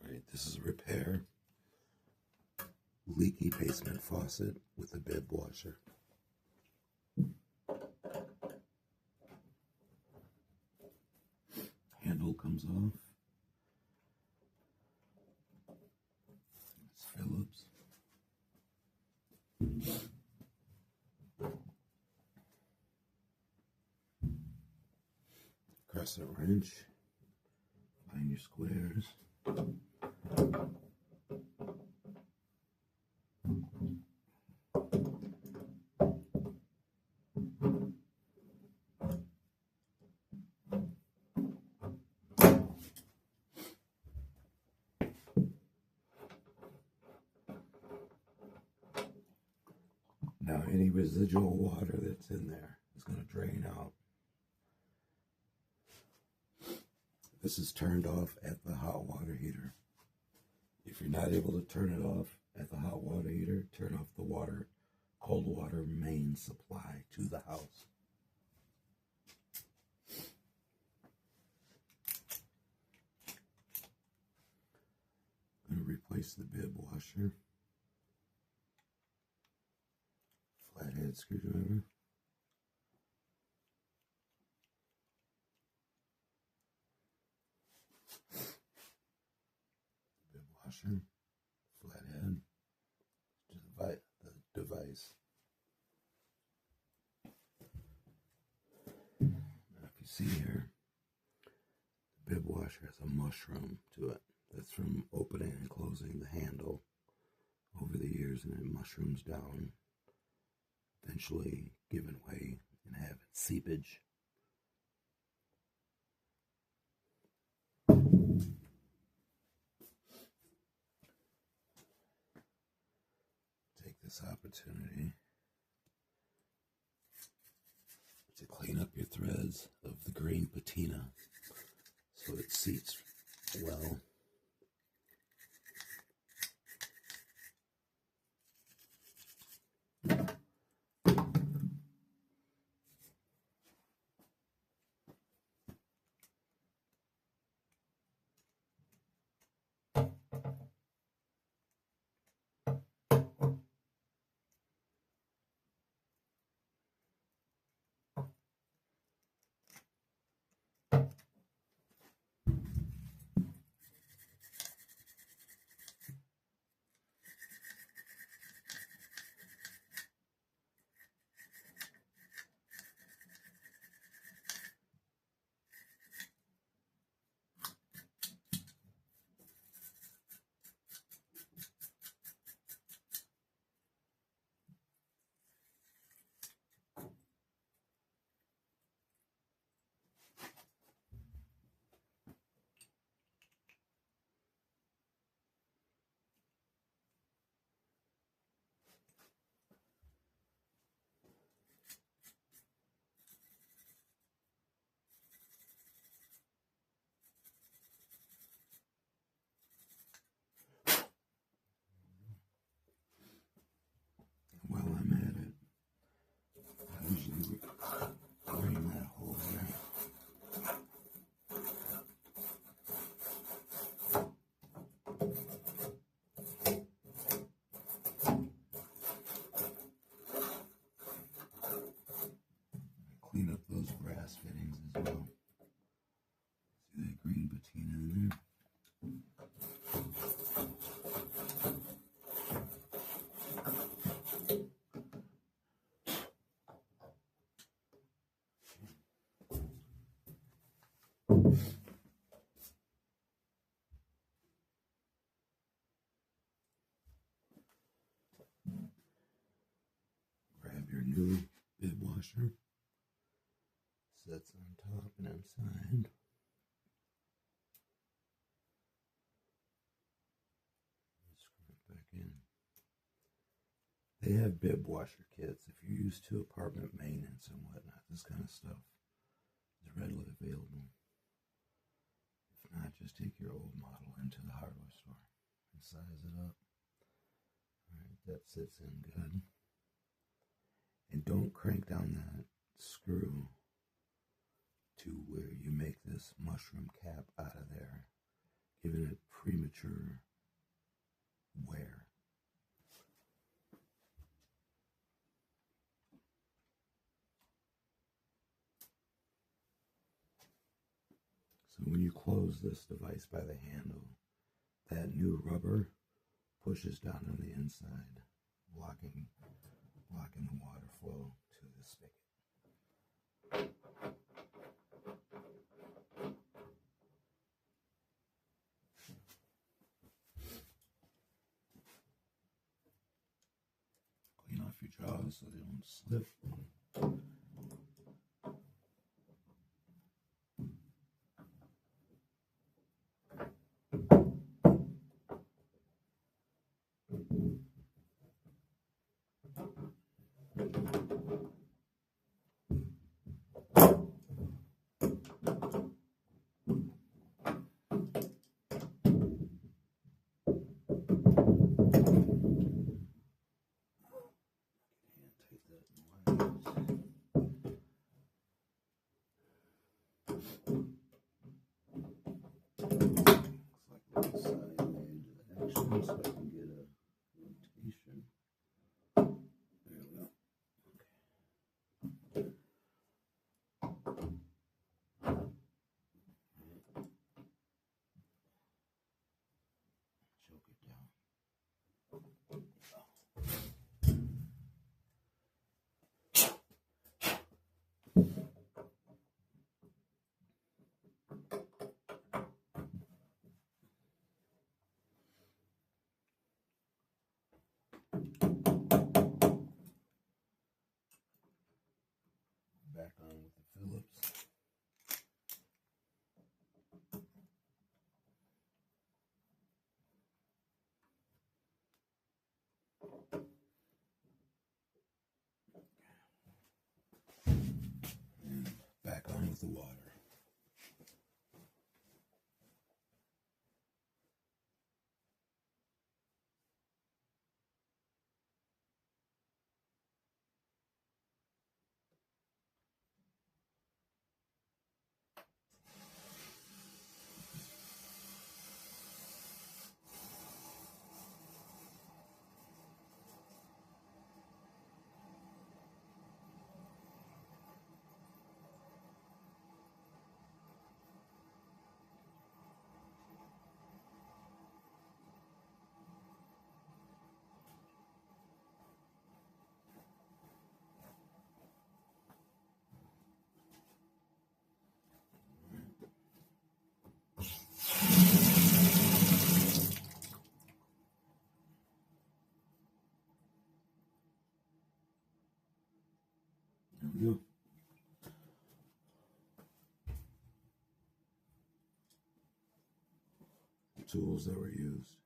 Alright, this is a repair. Leaky basement faucet with a bib washer. Handle comes off. It's Phillips. Crescent wrench. Find your squares. Now any residual water that's in there is going to drain out. This is turned off at the hot water heater. If you're not able to turn it off at the hot water heater, turn off the cold water main supply to the house. I'm going to replace the bib washer. Flathead screwdriver. Bib washer. Flathead. The device. Now if you see here, the bib washer has a mushroom to it. That's from opening and closing the handle over the years, and it mushrooms down, eventually giving way and having seepage. Take this opportunity to clean up your threads of the green patina so it seats well. While I'm at it, I usually drain that hole there. Clean up those brass fittings as well. See that green patina in there? Grab your new bib washer. Sets on top and inside. Screw it back in. They have bib washer kits if you're used to apartment maintenance and whatnot. This kind of stuff is readily available. If not, just take your old model into the hardware store and size it up. Alright, that sits in good. And don't crank down that screw to where you make this mushroom cap out of there. giving it premature wear. So when you close this device by the handle, that new rubber pushes down on the inside, blocking the water flow to the spigot. Clean off your jaws so they don't slip. So I can get a rotation. There we go. Choke it down. Back on with the Phillips. And back on with the water. There we go. The tools that were used.